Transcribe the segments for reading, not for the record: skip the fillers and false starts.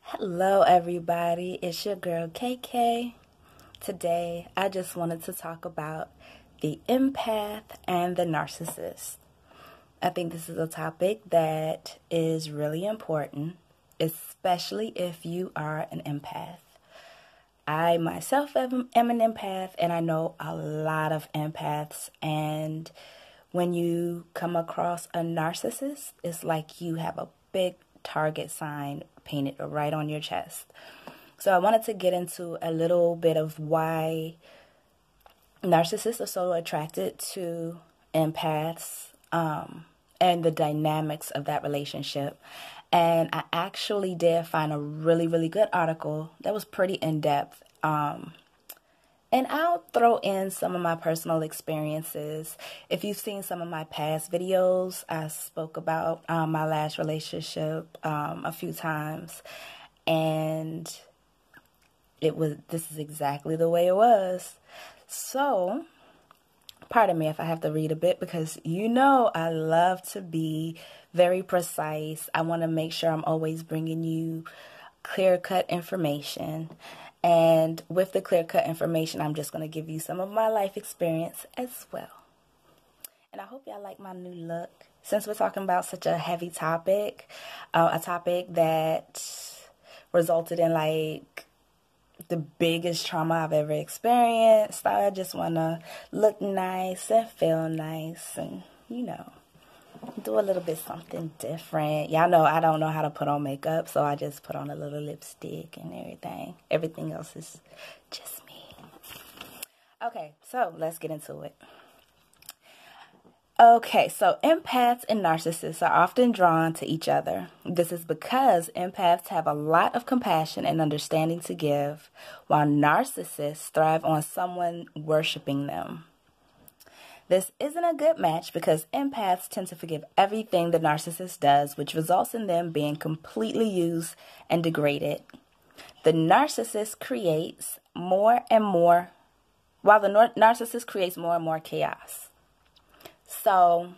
Hello, everybody. It's your girl KK. Today, I just wanted to talk about the empath and the narcissist. I think this is a topic that is really important, especially if you are an empath. I myself am an empath, and I know a lot of empaths. And when you come across a narcissist, it's like you have a big target sign painted right on your chest. So I wanted to get into a little bit of why narcissists are so attracted to empaths, and the dynamics of that relationship. And I actually did find a really, really good article that was pretty in-depth. And I'll throw in some of my personal experiences. If you've seen some of my past videos, I spoke about my last relationship a few times. And this is exactly the way it was. So, pardon me if I have to read a bit, because I love to be very precise. I want to make sure I'm always bringing you clear-cut information. And with the clear-cut information, I'm just going to give you some of my life experience as well. And I hope y'all like my new look. Since we're talking about such a heavy topic, a topic that resulted in like the biggest trauma I've ever experienced, I just want to look nice and feel nice and, do a little bit something different. Y'all know I don't know how to put on makeup, so I just put on a little lipstick and everything. Everything else is just me. Okay, so let's get into it. Okay, so empaths and narcissists are often drawn to each other. This is because empaths have a lot of compassion and understanding to give, while narcissists thrive on someone worshiping them. This isn't a good match because empaths tend to forgive everything the narcissist does, which results in them being completely used and degraded. The narcissist creates more and more, while the narcissist creates more and more chaos. So,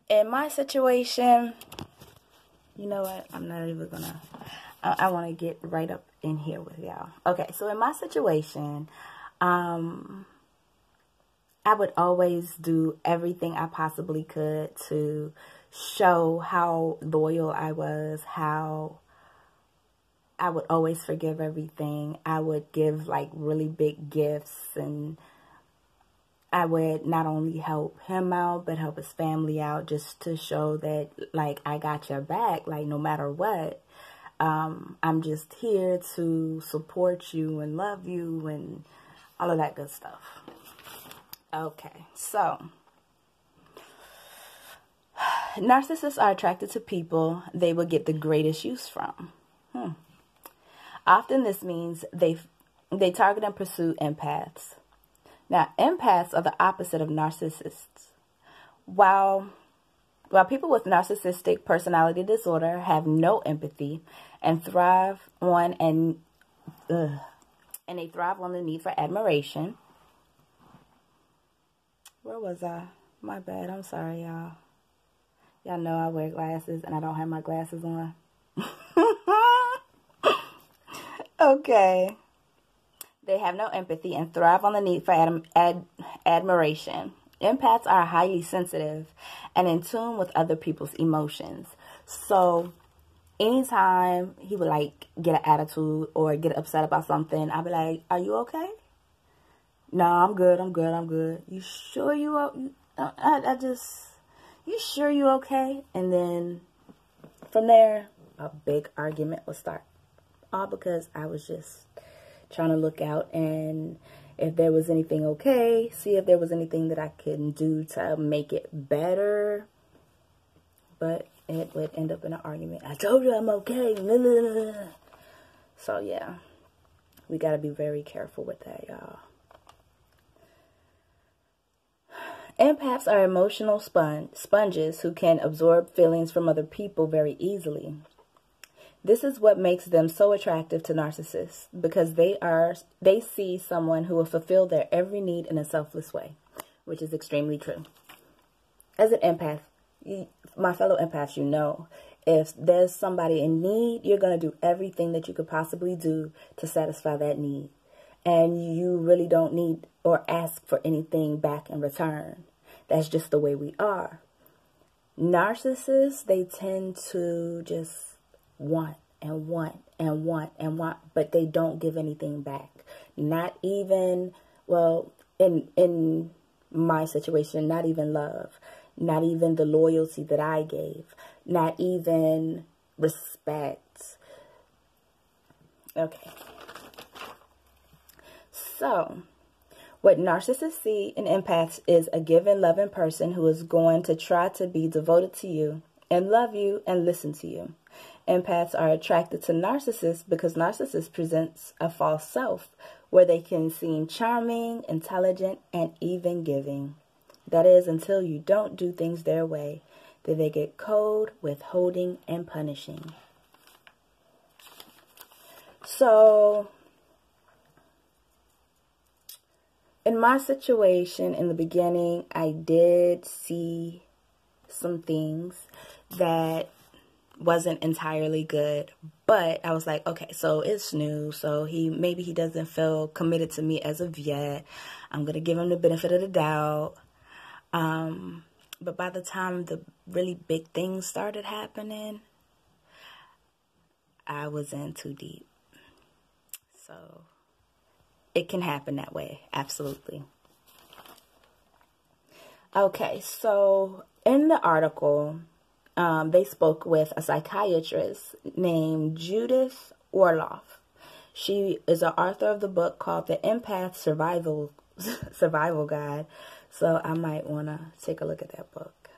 in my situation, you know what? I'm not even gonna, I want to get right up in here with y'all. Okay, so in my situation, I would always do everything I possibly could to show how loyal I was, how I would always forgive everything. I would give like really big gifts, and I would not only help him out, but help his family out, just to show that like I got your back, like no matter what. I'm just here to support you and love you and all of that good stuff. Okay, so narcissists are attracted to people they will get the greatest use from. Often this means they target and pursue empaths. Now, empaths are the opposite of narcissists. While people with narcissistic personality disorder have no empathy and thrive on the need for admiration. Where was I? My bad. I'm sorry, y'all. Y'all know I wear glasses and I don't have my glasses on. Okay. They have no empathy and thrive on the need for admiration. Empaths are highly sensitive and in tune with other people's emotions. So anytime he would like get an attitude or get upset about something, I'd be like, "Are you okay?" "No, I'm good. You sure you you sure you okay?" And then from there, a big argument would start. All because I was just trying to look out and if there was anything okay, see if there was anything that I could do to make it better. But it would end up in an argument. "I told you I'm okay." So yeah, we got to be very careful with that, y'all. Empaths are emotional sponges who can absorb feelings from other people very easily. This is what makes them so attractive to narcissists, because they see someone who will fulfill their every need in a selfless way, which is extremely true. As an empath, my fellow empaths, If there's somebody in need, you're going to do everything that you could possibly do to satisfy that need. And you really don't need or ask for anything back in return. That's just the way we are. Narcissists, they tend to just want and want and want and want, but they don't give anything back. Not even, well, in my situation, not even love. Not even the loyalty that I gave. Not even respect. Okay. So, what narcissists see in empaths is a given, loving person who is going to try to be devoted to you and love you and listen to you. Empaths are attracted to narcissists because narcissists presents a false self where they can seem charming, intelligent, and even giving. That is, until you don't do things their way, then they get cold, withholding, and punishing. So, in my situation, in the beginning, I did see some things that wasn't entirely good, but I was like, okay, so it's new, so maybe he doesn't feel committed to me as of yet. I'm going to give him the benefit of the doubt. But by the time the really big things started happening, I was in too deep. So it can happen that way. Absolutely. Okay. So in the article, they spoke with a psychiatrist named Judith Orloff. She is an author of the book called The Empath Survival Guide. So I might want to take a look at that book.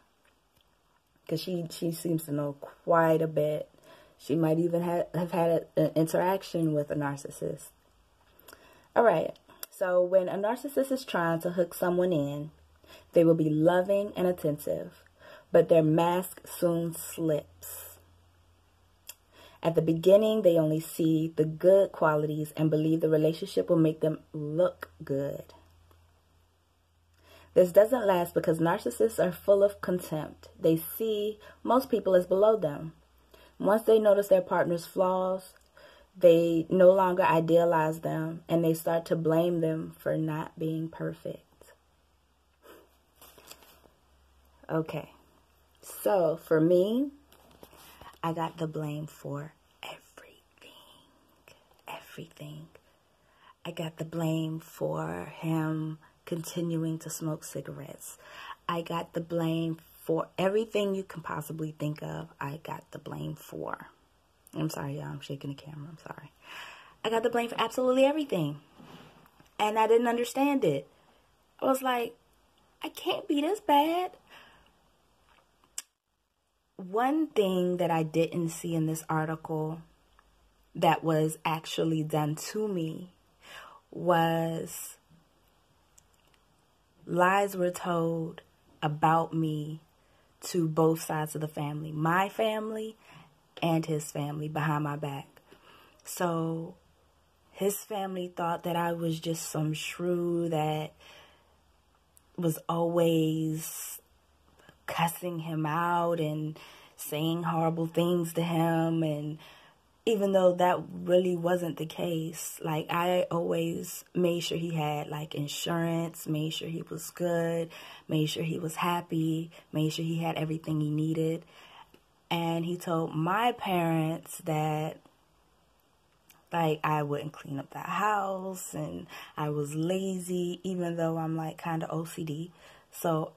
Because she seems to know quite a bit. She might even have had an interaction with a narcissist. All right. So when a narcissist is trying to hook someone in, they will be loving and attentive. But their mask soon slips. At the beginning, they only see the good qualities and believe the relationship will make them look good. This doesn't last because narcissists are full of contempt. They see most people as below them. Once they notice their partner's flaws, they no longer idealize them and they start to blame them for not being perfect. Okay, so for me, I got the blame for everything. I got the blame for him continuing to smoke cigarettes. I got the blame for everything you can possibly think of. I got the blame for. I'm sorry, y'all. I'm shaking the camera. I'm sorry. I got the blame for absolutely everything. And I didn't understand it. I was like, I can't be this bad. One thing that I didn't see in this article that was actually done to me was lies were told about me to both sides of the family. My family and his family behind my back. So his family thought that I was just some shrew that was always cussing him out and saying horrible things to him, and even though that really wasn't the case, like I always made sure he had like insurance, made sure he was good, made sure he was happy, made sure he had everything he needed. And he told my parents that like I wouldn't clean up the house and I was lazy, even though I'm like kind of OCD. So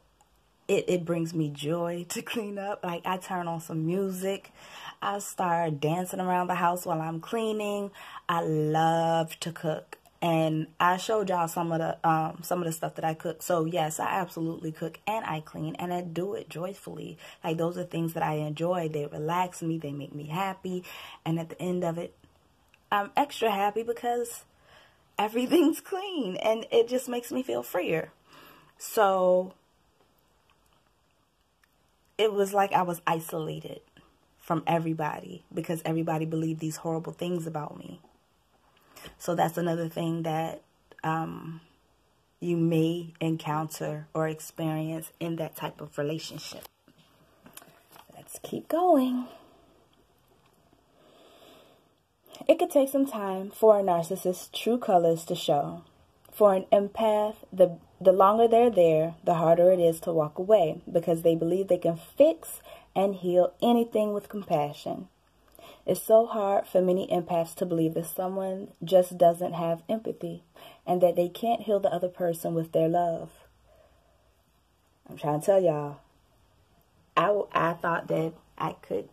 it brings me joy to clean up. Like I turn on some music. I start dancing around the house while I'm cleaning. I love to cook. And I showed y'all some of the stuff that I cook. So yes, I absolutely cook and I clean and I do it joyfully. Like those are things that I enjoy. They relax me. They make me happy. And at the end of it, I'm extra happy because everything's clean and it just makes me feel freer. So it was like I was isolated from everybody because everybody believed these horrible things about me. So that's another thing that you may encounter or experience in that type of relationship. Let's keep going. It could take some time for a narcissist's true colors to show. For an empath, the longer they're there, the harder it is to walk away because they believe they can fix and heal anything with compassion. It's so hard for many empaths to believe that someone just doesn't have empathy and that they can't heal the other person with their love. I'm trying to tell y'all, I thought that I could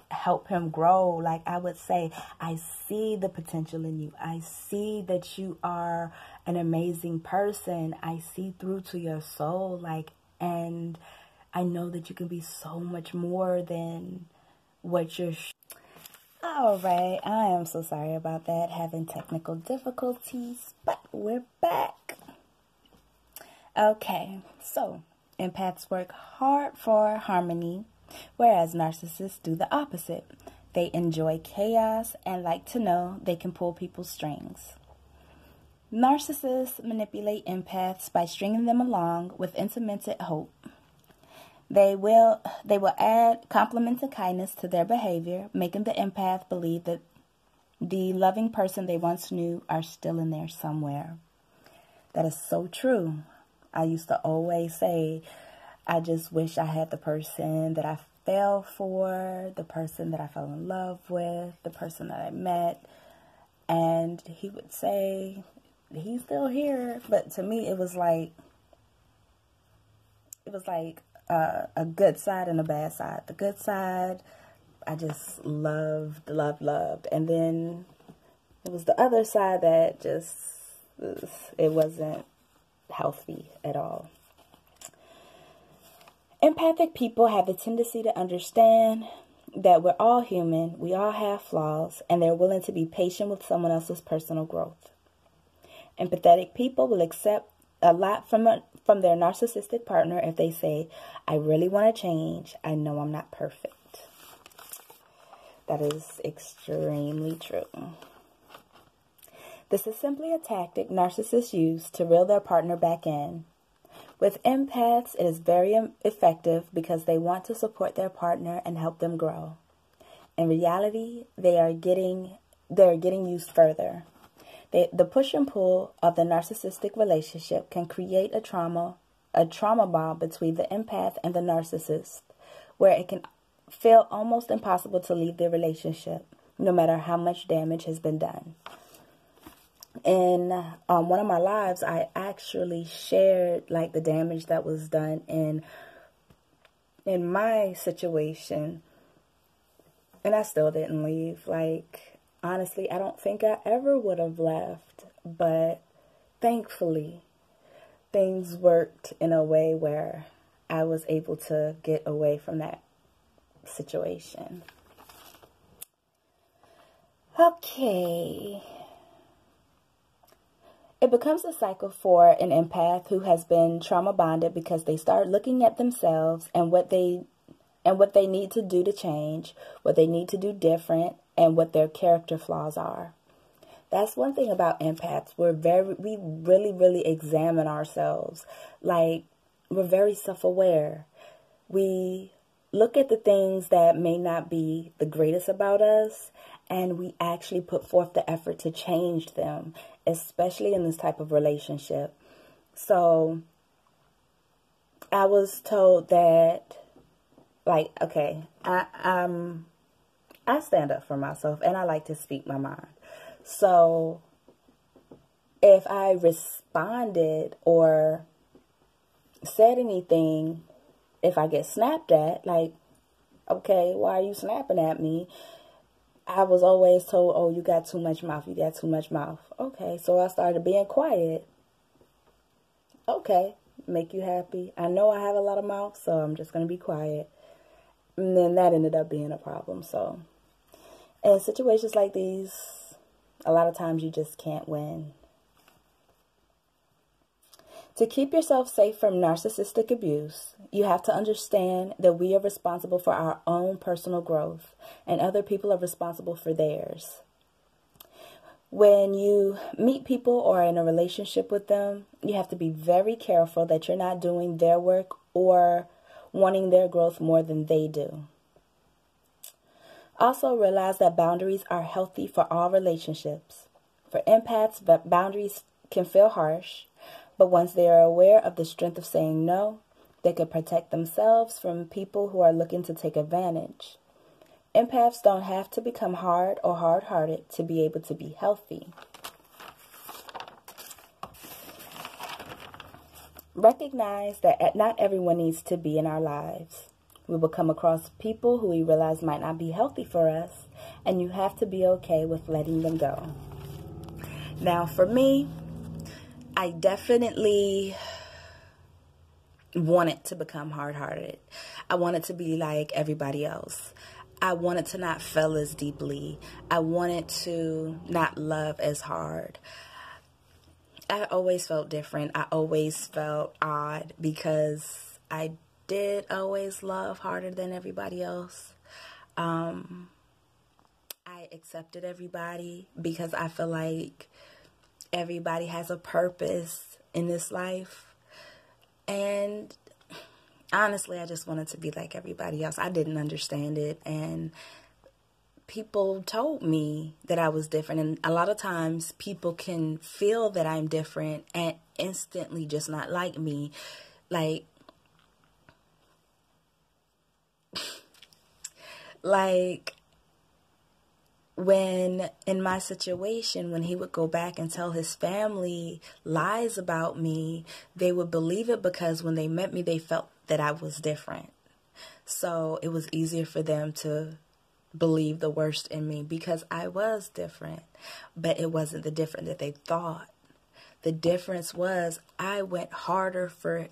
help him grow. Like I would say, I see the potential in you. I see that you are an amazing person. I see through to your soul. And I know that you can be so much more than what you're. All right, I am so sorry about that, having technical difficulties, but we're back. Okay, so empaths work hard for harmony, whereas narcissists do the opposite. They enjoy chaos and like to know they can pull people's strings. Narcissists manipulate empaths by stringing them along with intermittent hope. They will add compliments and kindness to their behavior, making the empath believe that the loving person they once knew are still in there somewhere. That is so true. I used to always say, I just wish I had the person that I fell for, the person that I fell in love with, the person that I met. And he would say, he's still here. But to me, it was like a good side and a bad side. The good side, I just loved. And then it was the other side that just, it wasn't healthy at all. Empathic people have the tendency to understand that we're all human, we all have flaws, and they're willing to be patient with someone else's personal growth. Empathetic people will accept a lot from their narcissistic partner if they say, I really want to change. I know I'm not perfect. That is extremely true. This is simply a tactic narcissists use to reel their partner back in. With empaths, it is very effective because they want to support their partner and help them grow. In reality, they are getting used further. The push and pull of the narcissistic relationship can create a trauma bond between the empath and the narcissist, where it can feel almost impossible to leave the relationship, no matter how much damage has been done. In one of my lives, I actually shared the damage that was done in my situation, and I still didn't leave. Honestly, I don't think I ever would have left, but thankfully, things worked in a way where I was able to get away from that situation. Okay. It becomes a cycle for an empath who has been trauma bonded because they start looking at themselves and what they need to do to change, what they need to do different, and what their character flaws are. That's one thing about empaths. We really examine ourselves. We're very self-aware. We look at the things that may not be the greatest about us, and we actually put forth the effort to change them, especially in this type of relationship. So I was told that, okay, I stand up for myself and I like to speak my mind. So if I responded or said anything, if I get snapped at, okay, why are you snapping at me? I was always told, oh, you got too much mouth. You got too much mouth. Okay, so I started being quiet. Okay, make you happy. I know I have a lot of mouth, so I'm just going to be quiet. And then that ended up being a problem. So in situations like these, a lot of times you just can't win. To keep yourself safe from narcissistic abuse, you have to understand that we are responsible for our own personal growth and other people are responsible for theirs. When you meet people or are in a relationship with them, you have to be very careful that you're not doing their work or wanting their growth more than they do. Also realize that boundaries are healthy for all relationships. For empaths, boundaries can feel harsh, but once they are aware of the strength of saying no, they can protect themselves from people who are looking to take advantage. Empaths don't have to become hard or hard-hearted to be able to be healthy. Recognize that not everyone needs to be in our lives. We will come across people who we realize might not be healthy for us, and you have to be okay with letting them go. Now, for me, I definitely wanted to become hard-hearted. I wanted to be like everybody else. I wanted to not feel as deeply. I wanted to not love as hard. I always felt different. I always felt odd because I did always love harder than everybody else. I accepted everybody because I feel like everybody has a purpose in this life. And honestly, I just wanted to be like everybody else. I didn't understand it. And people told me that I was different. And a lot of times people can feel that I'm different and instantly just not like me. Like when in my situation, when he would go back and tell his family lies about me, they would believe it because when they met me, they felt that I was different. So it was easier for them to believe the worst in me because I was different. But it wasn't the different that they thought. The difference was I went harder for,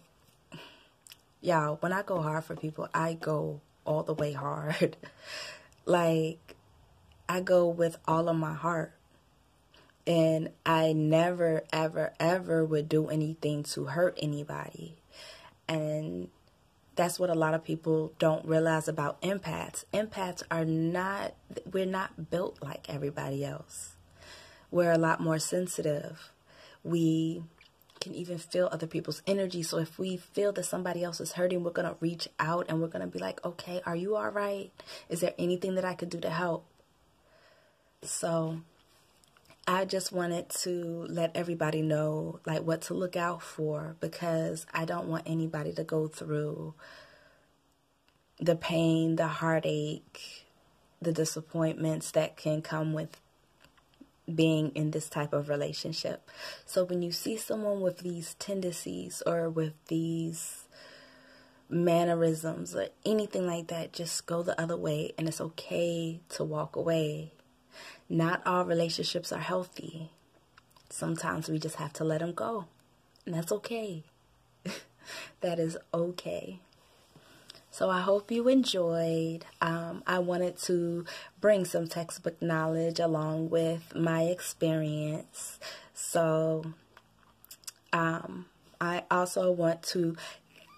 y'all, when I go hard for people, I go all the way hard. Like, I go with all of my heart. And I never, ever, ever would do anything to hurt anybody. And that's what a lot of people don't realize about empaths. Empaths are not, we're not built like everybody else. We're a lot more sensitive. We can even feel other people's energy. So if we feel that somebody else is hurting, we're going to reach out and we're going to be like, okay, are you all right? Is there anything that I could do to help? So I just wanted to let everybody know like what to look out for, because I don't want anybody to go through the pain, the heartache, the disappointments that can come with being in this type of relationship. So when you see someone with these tendencies or with these mannerisms or anything like that, just go the other way, and it's okay to walk away. Not all relationships are healthy. Sometimes we just have to let them go, and that's okay. That is okay. So I hope you enjoyed. I wanted to bring some textbook knowledge along with my experience. So I also want to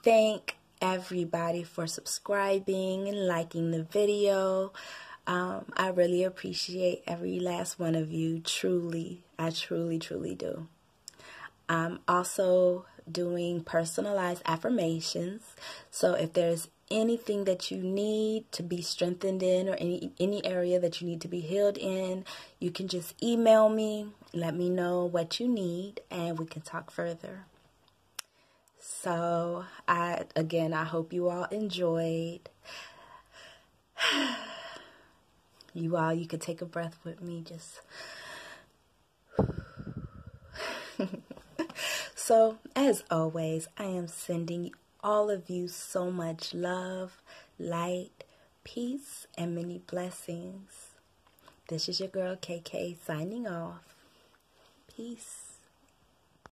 thank everybody for subscribing and liking the video. I really appreciate every last one of you. Truly, I truly, truly do. I'm also doing personalized affirmations. So if there's anything that you need to be strengthened in, or any area that you need to be healed in, you can just email me, let me know what you need, and we can talk further. So I hope you all enjoyed. You could take a breath with me, just so as always, I am sending all of you so much love, light, peace, and many blessings. This is your girl KK signing off. Peace.